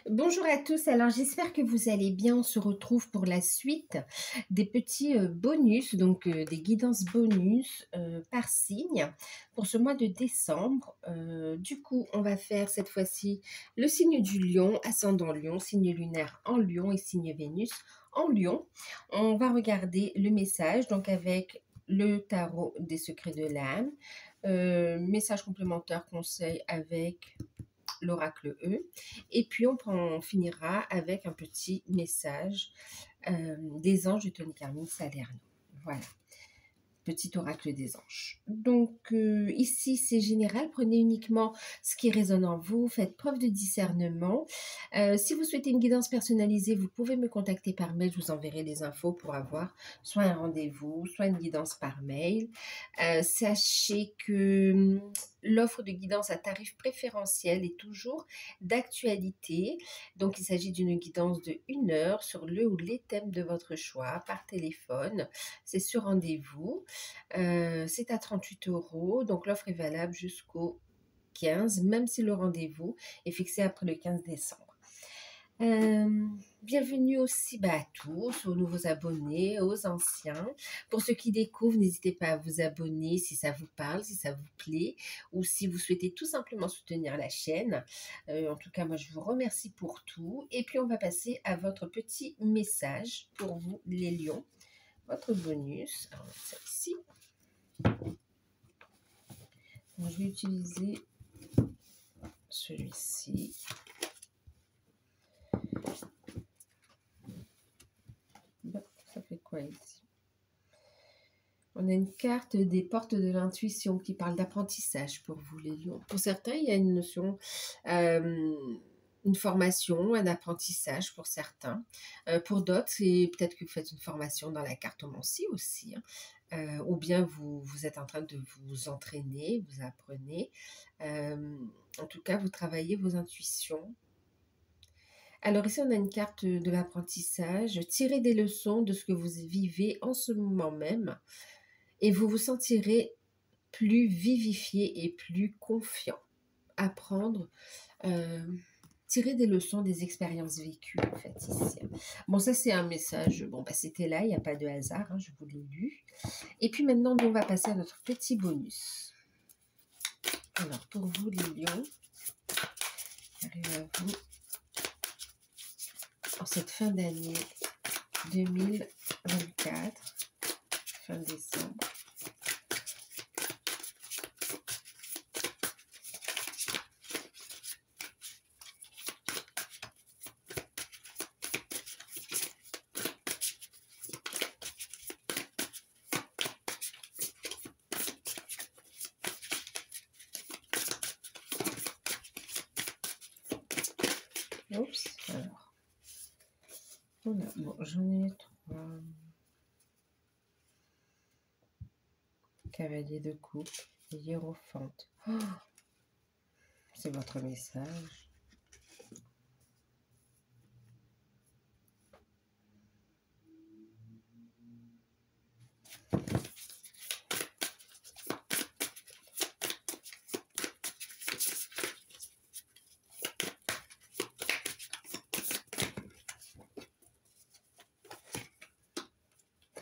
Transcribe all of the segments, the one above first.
Bonjour à tous, alors j'espère que vous allez bien. On se retrouve pour la suite des petits bonus, donc des guidances bonus par signe pour ce mois de décembre. Du coup, on va faire cette fois-ci le signe du lion, ascendant lion, signe lunaire en lion et signe Vénus en lion. On va regarder le message, donc avec le tarot des secrets de l'âme, message complémentaire conseil avec l'oracle E. Et puis on finira avec un petit message des anges de Tony Carmine Salerno. Voilà, petit oracle des anges. Donc ici c'est général, prenez uniquement ce qui résonne en vous, faites preuve de discernement. Si vous souhaitez une guidance personnalisée, vous pouvez me contacter par mail, je vous enverrai les infos pour avoir soit un rendez-vous, soit une guidance par mail. Sachez que l'offre de guidance à tarif préférentiel est toujours d'actualité. Donc il s'agit d'une guidance de 1 heure sur le ou les thèmes de votre choix par téléphone. C'est sur rendez-vous. C'est à 38 €, donc l'offre est valable jusqu'au 15, même si le rendez-vous est fixé après le 15 décembre. Bienvenue aussi à tous, aux nouveaux abonnés, aux anciens. Pour ceux qui découvrent, n'hésitez pas à vous abonner si ça vous parle, si ça vous plaît, ou si vous souhaitez tout simplement soutenir la chaîne. En tout cas, moi, je vous remercie pour tout. Et puis, on va passer à votre petit message pour vous, les lions. Votre bonus. Alors, on va mettre ça ici. Donc, je vais utiliser celui-ci. Bon, ça fait quoi ici? On a une carte des portes de l'intuition qui parle d'apprentissage pour vous les lions. Pour certains, il y a une notion, une formation, un apprentissage pour certains. Pour d'autres, c'est peut-être que vous faites une formation dans la cartomancie aussi. Ou bien vous êtes en train de vous entraîner, vous apprenez. En tout cas, vous travaillez vos intuitions. Alors ici, on a une carte de l'apprentissage. Tirez des leçons de ce que vous vivez en ce moment même et vous vous sentirez plus vivifié et plus confiant. Apprendre, tirer des leçons des expériences vécues, en fait, ici. Bon, ça, c'est un message. Bon, bah, c'était là, il n'y a pas de hasard, hein, je vous l'ai lu. Et puis maintenant, on va passer à notre petit bonus. Alors, pour vous, les lions, j'arrive à vous en cette fin d'année 2024, fin décembre. Oups, alors. Voilà, bon, j'en ai 3. Cavalier de coupe, hiérophante. Oh, c'est votre message.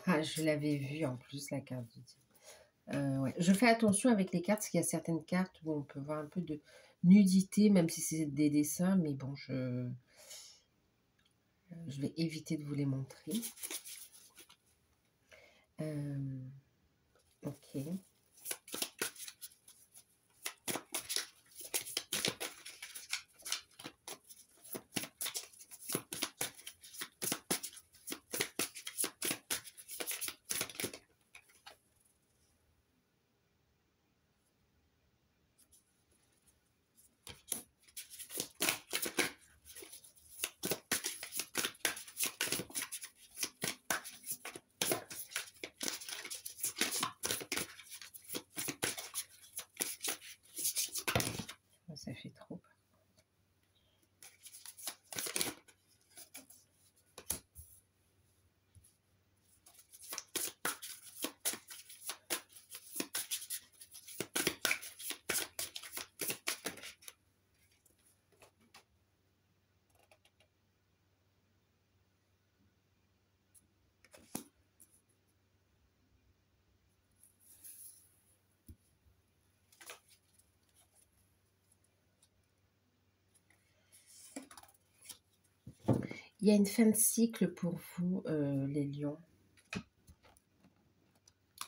Ah, je l'avais vu en plus, la carte du diable. Ouais. Je fais attention avec les cartes, parce qu'il y a certaines cartes où on peut voir un peu de nudité, même si c'est des dessins, mais bon, je vais éviter de vous les montrer. Ok. Il y a une fin de cycle pour vous, les lions.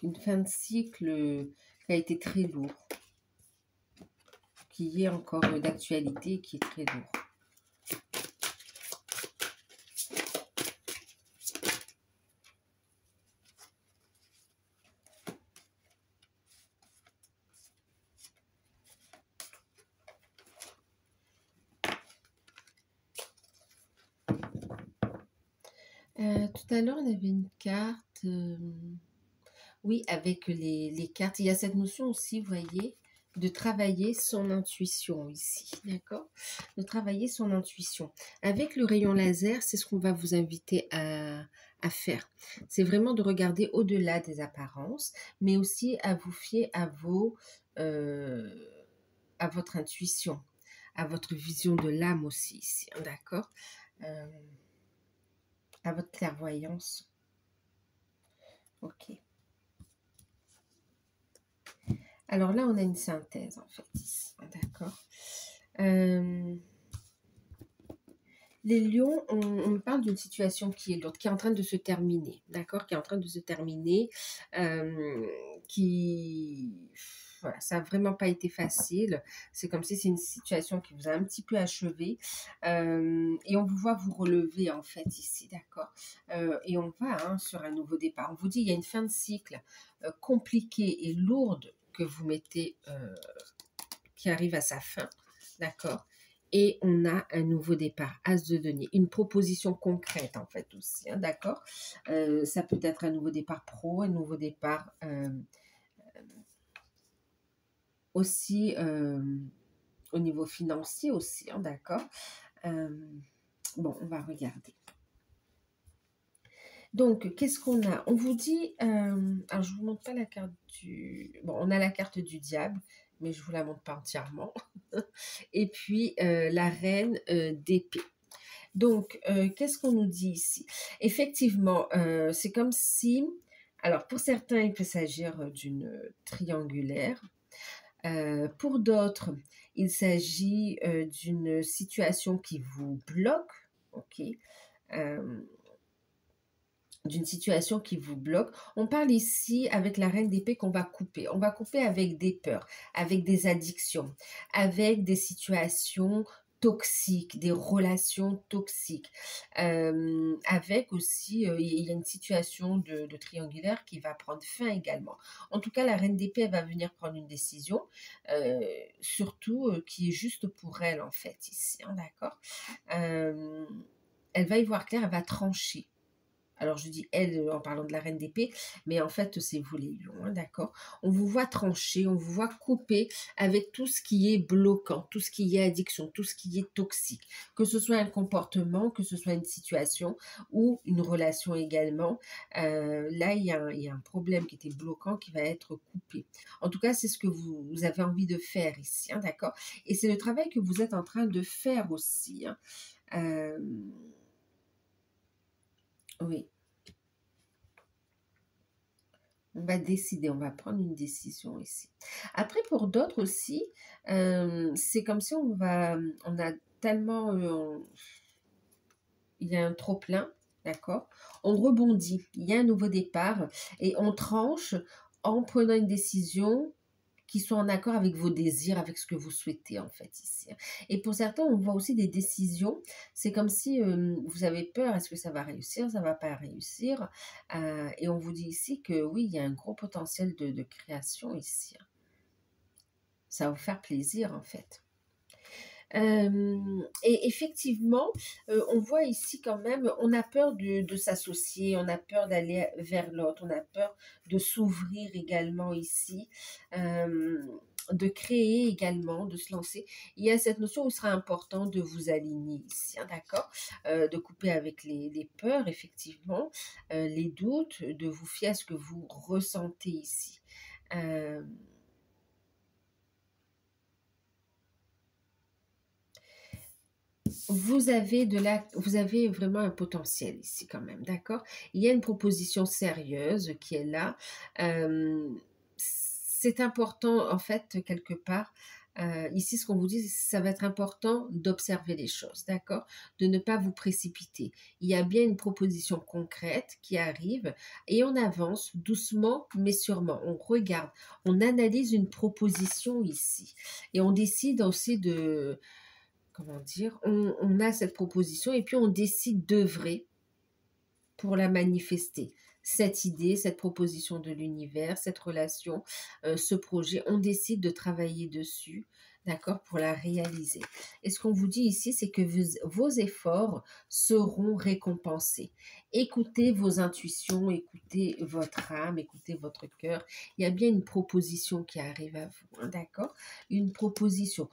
Une fin de cycle qui a été très lourd, qui est encore d'actualité et qui est très lourd. Tout à l'heure, on avait une carte, oui, avec les cartes. Il y a cette notion aussi, vous voyez, de travailler son intuition ici, d'accord? De travailler son intuition. Avec le rayon laser, c'est ce qu'on va vous inviter à faire. C'est vraiment de regarder au-delà des apparences, mais aussi à vous fier à votre intuition, à votre vision de l'âme aussi ici, hein, d'accord? À votre clairvoyance. Ok. Alors là, on a une synthèse en fait ici, d'accord? Les lions, on me parle d'une situation qui est lourde, qui est en train de se terminer, d'accord? Qui est en train de se terminer, voilà, ça n'a vraiment pas été facile. C'est comme si c'est une situation qui vous a un petit peu achevé. Et on vous voit vous relever, en fait, ici, d'accord? Et on va sur un nouveau départ. On vous dit, il y a une fin de cycle compliquée et lourde que vous mettez, qui arrive à sa fin, d'accord? Et on a un nouveau départ, As de denier, une proposition concrète en fait aussi, hein, d'accord? Ça peut être un nouveau départ pro, un nouveau départ aussi au niveau financier aussi, hein, d'accord? Bon, on va regarder. Donc, qu'est-ce qu'on a? On vous dit, alors je ne vous montre pas la carte du... Bon, on a la carte du diable, mais je ne vous la montre pas entièrement. Et puis, la reine d'épée. Donc, qu'est-ce qu'on nous dit ici? Effectivement, c'est comme si... Alors, pour certains, il peut s'agir d'une triangulaire. Pour d'autres, il s'agit d'une situation qui vous bloque. Ok. D'une situation qui vous bloque. On parle ici avec la reine d'épée qu'on va couper. On va couper avec des peurs, avec des addictions, avec des situations toxiques, des relations toxiques. Avec aussi, il y a une situation de triangulaire qui va prendre fin également. En tout cas, la reine d'épée, elle va venir prendre une décision, surtout qui est juste pour elle en fait ici, hein, d'accord? Elle va y voir clair, elle va trancher. Alors, je dis elle en parlant de la reine d'épée, mais en fait, c'est vous les lions, hein, d'accord? On vous voit trancher, on vous voit couper avec tout ce qui est bloquant, tout ce qui est addiction, tout ce qui est toxique. Que ce soit un comportement, que ce soit une situation ou une relation également. Là, il y a un problème qui était bloquant qui va être coupé. En tout cas, c'est ce que vous avez envie de faire ici, hein, d'accord? Et c'est le travail que vous êtes en train de faire aussi, hein. Oui. On va décider, on va prendre une décision ici. Après, pour d'autres aussi, c'est comme si on a tellement, il y a un trop-plein, d'accord? On rebondit, il y a un nouveau départ et on tranche en prenant une décision qui soit en accord avec vos désirs, avec ce que vous souhaitez en fait ici. Et pour certains, on voit aussi des décisions. C'est comme si vous avez peur, est-ce que ça va réussir, ça va pas réussir. Et on vous dit ici que oui, il y a un gros potentiel de création ici. Ça va vous faire plaisir en fait. Et effectivement, on voit ici quand même, on a peur de s'associer, on a peur d'aller vers l'autre, on a peur de s'ouvrir également ici, de créer également, de se lancer. Il y a cette notion où il sera important de vous aligner ici, hein, d'accord? De couper avec les peurs, effectivement, les doutes, de vous fier à ce que vous ressentez ici. vous avez vraiment un potentiel ici quand même, d'accord? Il y a une proposition sérieuse qui est là. C'est important, en fait, quelque part. Ici, ce qu'on vous dit, ça va être important d'observer les choses, d'accord? De ne pas vous précipiter. Il y a bien une proposition concrète qui arrive et on avance doucement mais sûrement. On regarde, on analyse une proposition ici et on décide aussi de, comment dire, on a cette proposition et puis on décide d'œuvrer pour la manifester. Cette idée, cette proposition de l'univers, cette relation, ce projet, on décide de travailler dessus, d'accord, pour la réaliser. Et ce qu'on vous dit ici, c'est que vos efforts seront récompensés. Écoutez vos intuitions, écoutez votre âme, écoutez votre cœur. Il y a bien une proposition qui arrive à vous, hein, d'accord? Une proposition.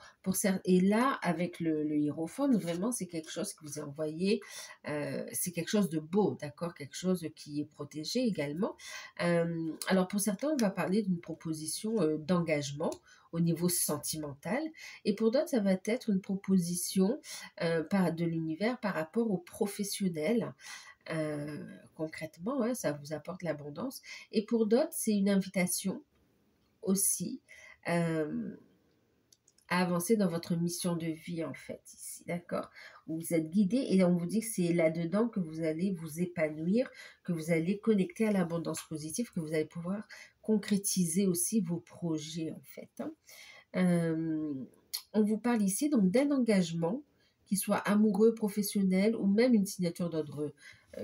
Et là, avec le hiérophante, vraiment, c'est quelque chose que vous envoyé, c'est quelque chose de beau, d'accord? Quelque chose qui est protégé également. Alors, pour certains, on va parler d'une proposition d'engagement au niveau sentimental. Et pour d'autres, ça va être une proposition de l'univers par rapport aux professionnels. Concrètement, hein, ça vous apporte l'abondance. Et pour d'autres, c'est une invitation aussi à avancer dans votre mission de vie, en fait, ici, d'accord? Vous êtes guidé et on vous dit que c'est là-dedans que vous allez vous épanouir, que vous allez connecter à l'abondance positive, que vous allez pouvoir concrétiser aussi vos projets, en fait, hein. On vous parle ici donc d'un engagement, qui soit amoureux, professionnel ou même une signature d'ordre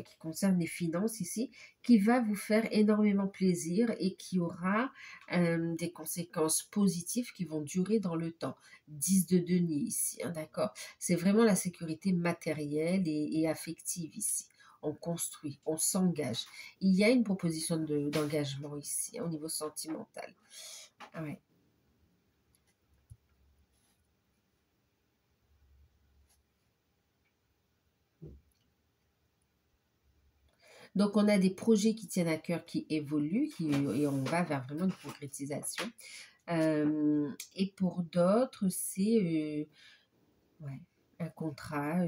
qui concerne les finances ici, qui va vous faire énormément plaisir et qui aura des conséquences positives qui vont durer dans le temps. 10 de denier ici, hein, d'accord? C'est vraiment la sécurité matérielle et affective ici. On construit, on s'engage. Il y a une proposition d'engagement ici, hein, au niveau sentimental. Ouais. Donc, on a des projets qui tiennent à cœur, qui évoluent, et on va vers vraiment une concrétisation. Et pour d'autres, c'est ouais, un contrat,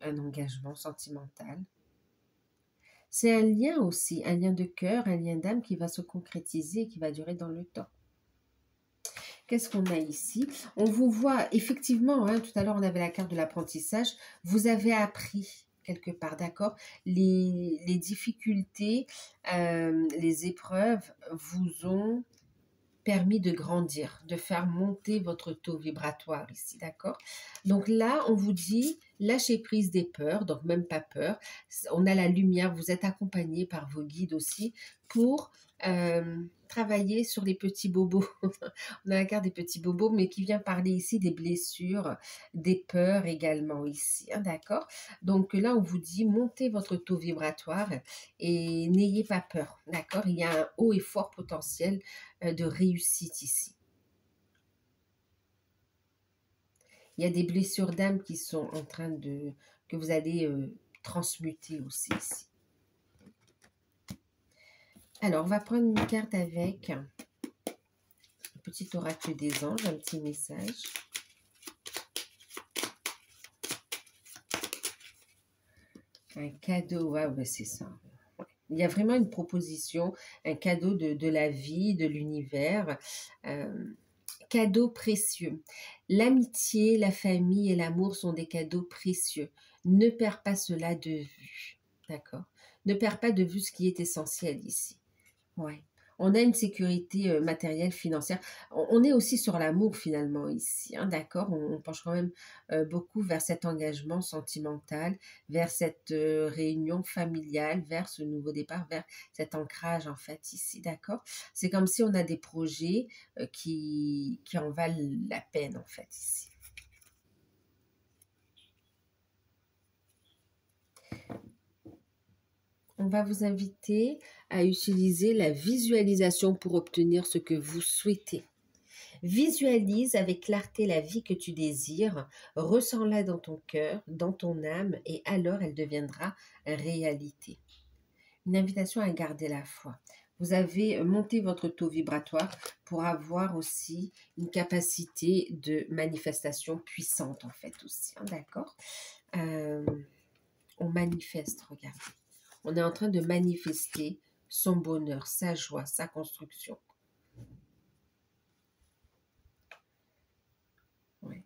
un engagement sentimental. C'est un lien aussi, un lien de cœur, un lien d'âme qui va se concrétiser, qui va durer dans le temps. Qu'est-ce qu'on a ici? On vous voit effectivement, hein, tout à l'heure on avait la carte de l'apprentissage, vous avez appris quelque part, d'accord? Les difficultés, les épreuves vous ont permis de grandir, de faire monter votre taux vibratoire ici, d'accord? Donc là, on vous dit, lâchez prise des peurs, donc même pas peur. On a la lumière, vous êtes accompagné par vos guides aussi pour travailler sur les petits bobos. On a la carte des petits bobos, mais qui vient parler ici des blessures, des peurs également ici, hein, d'accord? Donc là, on vous dit, montez votre taux vibratoire et n'ayez pas peur, d'accord? Il y a un haut et fort potentiel de réussite ici. Il y a des blessures d'âme qui sont en train que vous allez transmuter aussi ici. Alors, on va prendre une carte avec un petit oracle des anges, un petit message. Un cadeau, ouais, ouais, c'est ça. Il y a vraiment une proposition, un cadeau de la vie, de l'univers. Cadeaux précieux. L'amitié, la famille et l'amour sont des cadeaux précieux. Ne perds pas cela de vue. D'accord? Ne perds pas de vue ce qui est essentiel ici. Ouais. On a une sécurité matérielle, financière. On est aussi sur l'amour finalement ici, hein, d'accord? On penche quand même beaucoup vers cet engagement sentimental, vers cette réunion familiale, vers ce nouveau départ, vers cet ancrage en fait ici, d'accord? C'est comme si on a des projets qui en valent la peine en fait ici. On va vous inviter à utiliser la visualisation pour obtenir ce que vous souhaitez. Visualise avec clarté la vie que tu désires, ressens-la dans ton cœur, dans ton âme, et alors elle deviendra réalité. Une invitation à garder la foi. vous avez monté votre taux vibratoire pour avoir aussi une capacité de manifestation puissante, en fait, aussi, hein, d'accord? On manifeste, regardez. On est en train de manifester son bonheur, sa joie, sa construction. Ouais.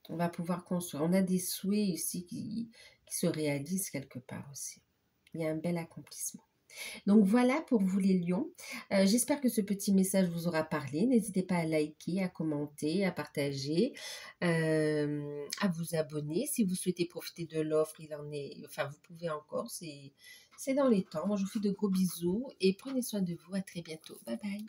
On va pouvoir construire. On a des souhaits ici qui se réalisent quelque part aussi. Il y a un bel accomplissement. Donc voilà pour vous les lions. J'espère que ce petit message vous aura parlé. N'hésitez pas à liker, à commenter, à partager, à vous abonner. Si vous souhaitez profiter de l'offre, enfin vous pouvez encore, c'est dans les temps. Moi je vous fais de gros bisous et prenez soin de vous. À très bientôt. Bye bye.